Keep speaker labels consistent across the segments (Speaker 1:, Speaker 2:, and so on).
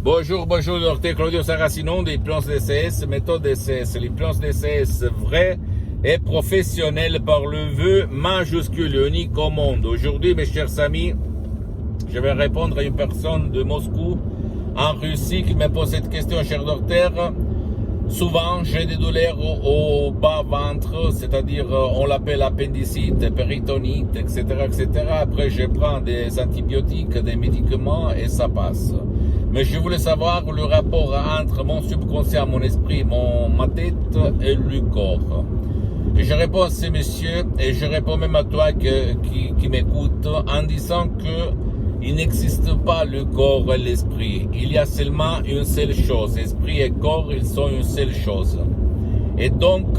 Speaker 1: Bonjour, docteur Claudio Saracino de l'hypnose DCS, méthode DCS, l'hypnose DCS vrai et professionnel par le vœu majuscule, unique au monde. Aujourd'hui, mes chers amis, je vais répondre à une personne de Moscou, en Russie, qui me pose cette question, cher docteur. Souvent, j'ai des douleurs au bas-ventre, c'est-à-dire on l'appelle appendicite, péritonite, etc., etc. Après, je prends des antibiotiques, des médicaments et ça passe. Mais je voulais savoir le rapport entre mon subconscient, mon esprit, ma tête et le corps. Et je réponds à ces messieurs, et je réponds même à toi qui m'écoute, en disant que il n'existe pas le corps et l'esprit. Il y a seulement une seule chose. Esprit et corps, ils sont une seule chose. Et donc,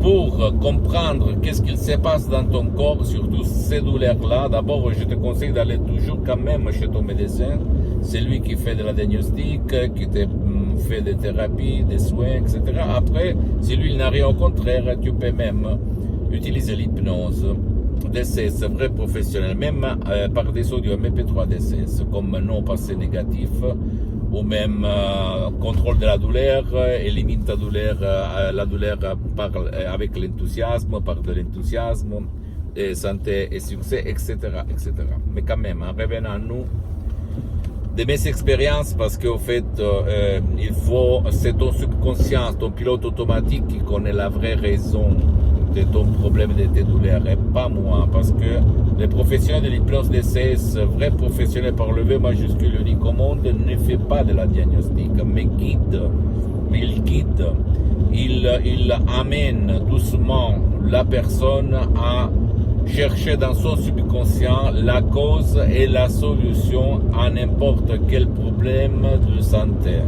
Speaker 1: pour comprendre qu'est-ce qu'il se passe dans ton corps, surtout ces douleurs-là, d'abord, je te conseille d'aller toujours quand même chez ton médecin. C'est lui qui fait de la diagnostic, qui te fait des thérapies, des soins, etc. Après, si lui il n'a rien au contraire, tu peux même utiliser l'hypnose. DCS, vrai professionnel, même par des audios MP3 DCS, comme non passé négatif, ou même contrôle de la douleur, élimine ta douleur, la douleur avec l'enthousiasme, par de l'enthousiasme, et santé et succès, etc., etc. Mais quand même, en revenant à nous, de mes expériences, parce qu'au fait, c'est ton subconscient, ton pilote automatique qui connaît la vraie raison de ton problème, de tes douleurs, et pas moi, parce que les professionnels de l'hypnose DCS, vrai professionnel par le V majuscule unique au monde, ne fait pas de la diagnostic, mais il guide, il amène doucement la personne à chercher dans son subconscient la cause et la solution à n'importe quel problème de santé.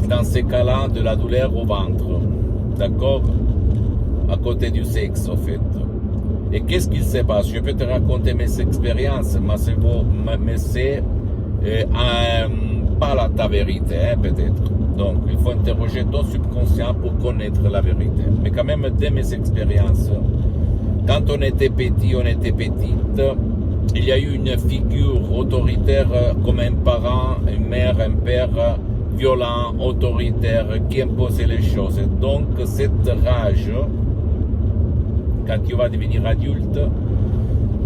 Speaker 1: Dans ces cas-là, de la douleur au ventre, d'accord? À côté du sexe, en fait. Et qu'est-ce qu'il se passe? Je peux te raconter mes expériences, mais c'est pas ta vérité, hein, peut-être. Donc, il faut interroger ton subconscient pour connaître la vérité. Mais quand même, de mes expériences, quand on était petit, on était petite, il y a eu une figure autoritaire comme un parent, une mère, un père violent, autoritaire, qui imposait les choses. Et donc, cette rage, quand tu vas devenir adulte,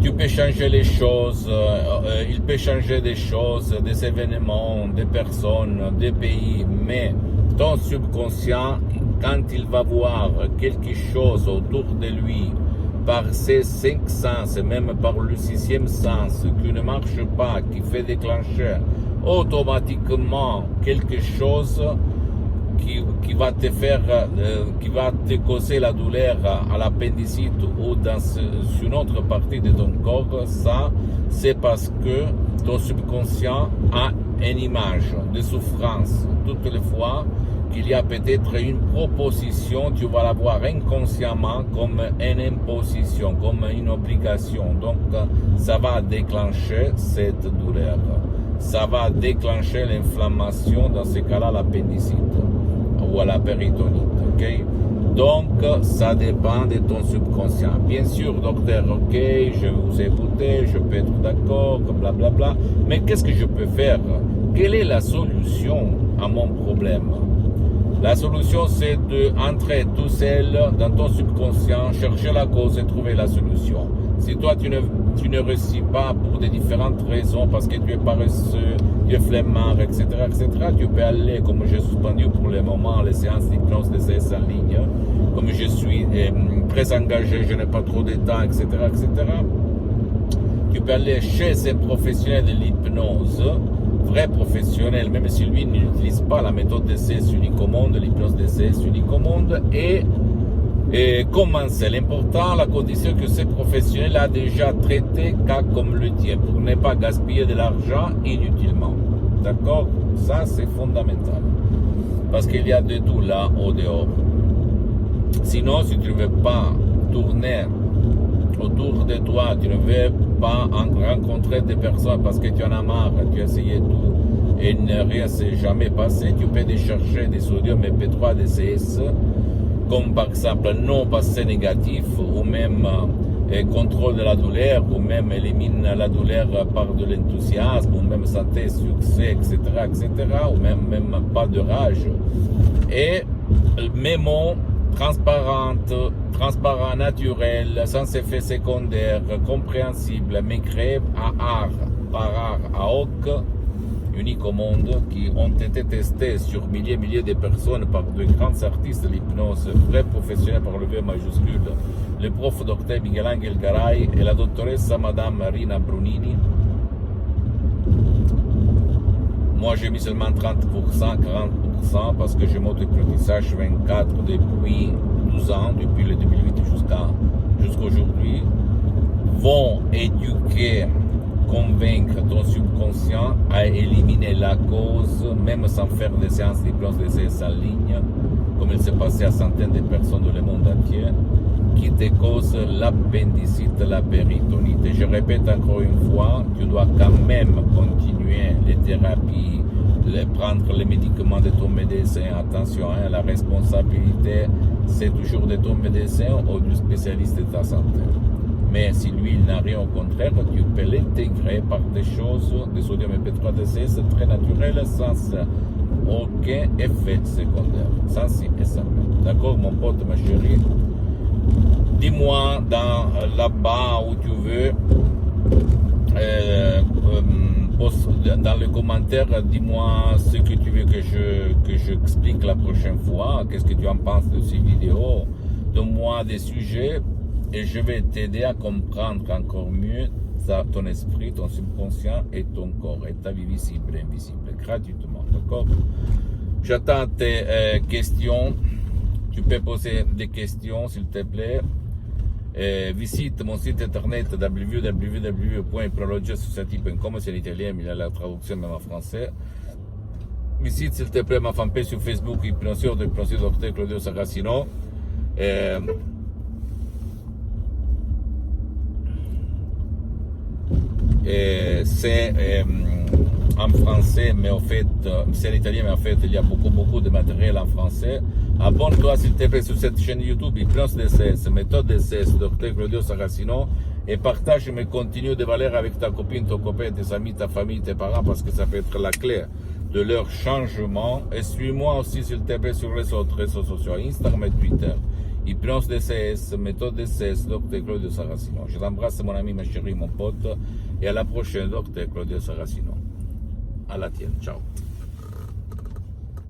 Speaker 1: tu peux changer les choses, il peut changer des choses, des événements, des personnes, des pays, mais ton subconscient, quand il va voir quelque chose autour de lui, par ses 5 sens, et même par le 6e sens, qui ne marche pas, qui fait déclencher automatiquement quelque chose qui va te faire, qui va te causer la douleur à l'appendicite ou dans une autre partie de ton corps, ça, c'est parce que ton subconscient a une image de souffrance. Toutes les fois qu'il y a peut-être une proposition, tu vas la voir inconsciemment comme une imposition, comme une obligation. Donc, ça va déclencher cette douleur. Ça va déclencher l'inflammation, dans ce cas-là, l'appendicite ou à la péritonite, ok? Donc, ça dépend de ton subconscient. Bien sûr, docteur, ok, je vais vous écouter, je peux être d'accord, blablabla, mais qu'est-ce que je peux faire? Quelle est la solution à mon problème? La solution, c'est d'entrer tout seul dans ton subconscient, chercher la cause et trouver la solution. Si toi, tu ne réussis pas pour des différentes raisons, parce que tu es paresseux, tu es flemmard, etc., etc., tu peux aller, comme j'ai suspendu pour le moment les séances d'hypnose DCS en ligne, comme je suis très engagé, je n'ai pas trop de temps, etc., etc., tu peux aller chez un professionnel de l'hypnose, vrai professionnel, même si lui n'utilise pas la méthode DCS unique au monde, l'hypnose DCS unique au monde, et commencer. L'important, la condition que ce professionnel a déjà traité cas comme le tien, pour ne pas gaspiller de l'argent inutilement. D'accord? Ça, c'est fondamental. Parce qu'il y a de tout là, au dehors. Sinon, si tu ne veux pas tourner autour de toi, tu ne veux pas rencontrer des personnes parce que tu en as marre, tu as essayé tout et rien ne s'est jamais passé, tu peux chercher des audios MP3 DCS, comme par exemple non passé négatif ou même contrôle de la douleur, ou même élimine la douleur par de l'enthousiasme, ou même santé, succès, etc., ou même pas de rage. Et mes mots transparent, naturel, sans effet secondaire, compréhensible, mais créés par art, à hoc, unique au monde, qui ont été testés sur milliers et milliers de personnes par de grands artistes de l'hypnose, vrais professionnels par le V majuscule, le prof Dr Miguel Angel Garay et la doctoresse Madame Rina Brunini. Moi, j'ai mis seulement 30%, 40%, parce que je m'auto-apprentissage 24 depuis 12 ans, depuis le 2008 jusqu'à aujourd'hui, vont éduquer, convaincre ton subconscient à éliminer la cause, même sans faire des séances d'hypnose DCS en ligne, comme il s'est passé à centaines de personnes dans le monde entier, qui te cause l'appendicite, la péritonite. Et je répète encore une fois, tu dois quand même continuer les thérapies, prendre les médicaments de ton médecin. Attention, la responsabilité, c'est toujours de ton médecin ou du spécialiste de ta santé. Mais si lui, il n'a rien, au contraire, tu peux l'intégrer par des choses, des sodium MP3 DCS très naturelles, sans aucun effet secondaire, sans si et sans mais. D'accord, mon pote, ma chérie? Dis-moi là-bas où tu veux, dans les commentaires, dis-moi ce que tu veux que je explique la prochaine fois, qu'est-ce que tu en penses de ces vidéos, donne-moi des sujets et je vais t'aider à comprendre encore mieux ton esprit, ton subconscient et ton corps, état visible et invisible, gratuitement, d'accord? J'attends tes questions, tu peux poser des questions s'il te plaît. Visite mon site internet www.hypnologiassociative.com, c'est en italien, mais il y a la traduction même en français. Visite s'il te plaît ma fanpage sur Facebook, Hypnosure de Dr Claudio Saracino. C'est en français, mais en fait, c'est en italien, mais en fait, il y a beaucoup de matériel en français. Abonne-toi s'il te plaît sur cette chaîne YouTube, Hypnose DCS, méthode DCS, Dr Claudio Saracino, et partage mes contenus de valeur avec ta copine, ton copain, tes amis, ta famille, tes parents, parce que ça peut être la clé de leur changement. Et suis-moi aussi s'il te plaît sur les autres réseaux sociaux, Instagram et Twitter. Hypnose DCS, méthode DCS, Dr Claudio Saracino. Je t'embrasse mon ami, ma chérie, mon pote, et à la prochaine, Dr Claudio Saracino. À la tienne, ciao.